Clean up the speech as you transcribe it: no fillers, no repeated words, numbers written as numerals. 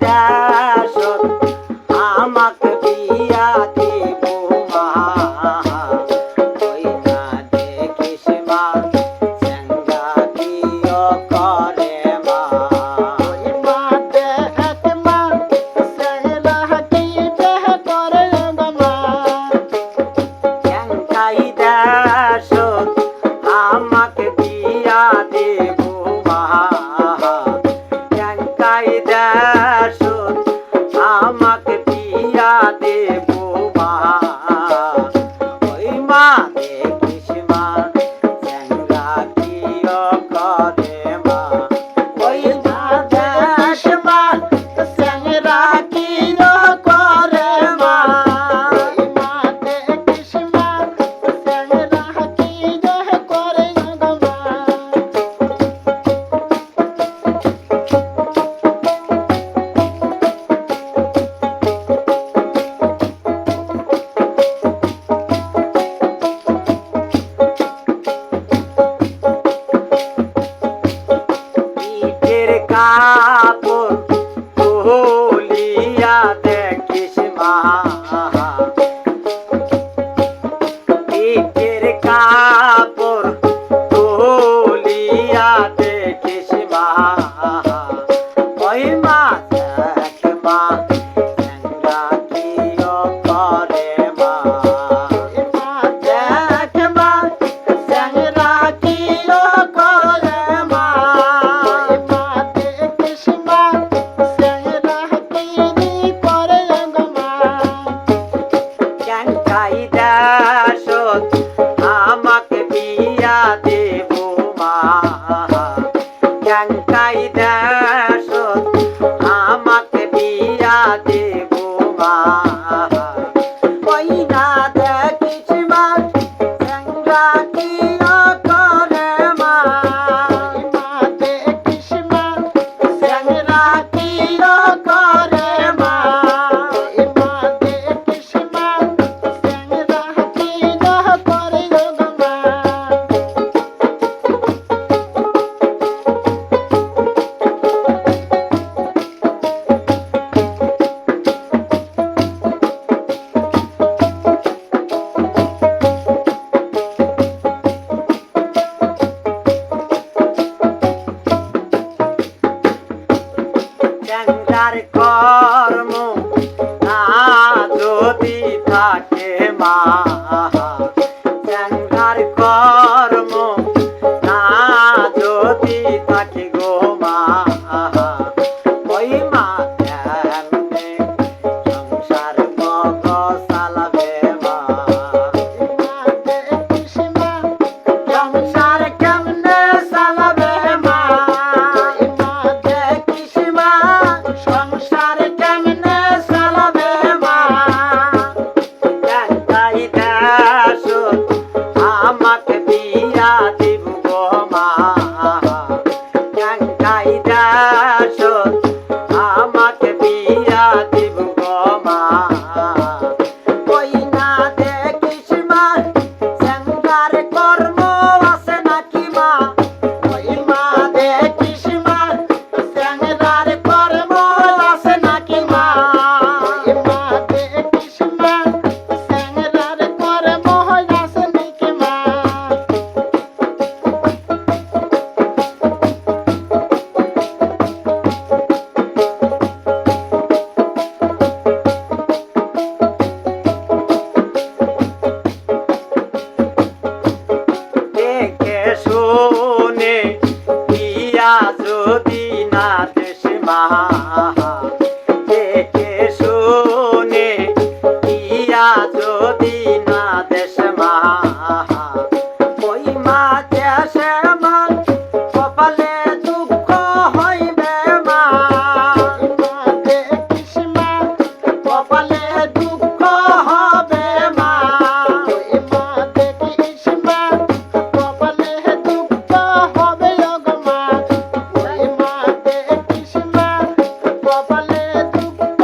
দেশত আমাকে বিয়া দিব মা ওই না দেখিস মা চেঙ্গা দিও করে মা ওই মা দেখ মা সেরা কি দেহ করে গো মা চেঙ্গাই দেশত আমাকে বিয়া দিব মা চেঙ্গাই দেশত আমাকে বিয়া দেব মা ওই মা দেখিস মা চেঙ্গা কিও করে মা ওই মা দেখ মা সেরা কি করে মা ওই মা দেখিস মা সেরা কি দেহ করে গো মা পিঠের কাপড় খুলিয়া দেখিস মা পিঠের কাপড় খুলিয়া দেখিস মা ওই মা দেখ মা চেঙ্গা কিও করে মা ওই মা দেখ মা চেঙ্গা কিও করে মা ওই মা দেখিস মা সেরা কি করে গো মা চেঙ্গাই দেশত আমাকে বিয়া দেব মা চেঙ্গাই দেশত আমাকে বিয়া দেব মা ওই না দেখিস মা চেঙ্গা কিও করে মা ওই মা দেখিস মা চেঙ্গা কিও করে মা ওই মা দেখিস মা সেরা কি দেহ করে গো মা চেঙ্গার কর্ম না যদি থাকে মা চেঙ্গার কর্ম না যদি থাকে গো মা ওই মা কেমনে সংসার মগ চালাবে মা দেখিস মা সংসার কেমনে চালাবে মা দেখিস মা সংসার কেমনে চালাবে মা চেঙ্গাই দেশত আমাকে বিয়া দিব গো মা চেঙ্গাই দেশত আমাকে বিয়া দিব গো মা ওই না দেখিস মা চেঙ্গার কর্ম আছে নাকি মা ওই মা দেখিস মা চেঙ্গার কর্ম আছে নাকি মা ওই মা দেখিস মা সেরার করে মহায়াস নাকি মা দেখে শুনে বিয়া যদি না দেশ মা দেখে শুনে বিয়া যদি না দেশ মা ওই মা দেশে মা কপালে দুঃখ হইবে মা ওই মা দেখিস মা কপালে দুঃখ হবে মা ওই মা দেখিস মা কপালে দুঃখ হবে গো মা ওই মা দেখিস মা কপালে দুঃখ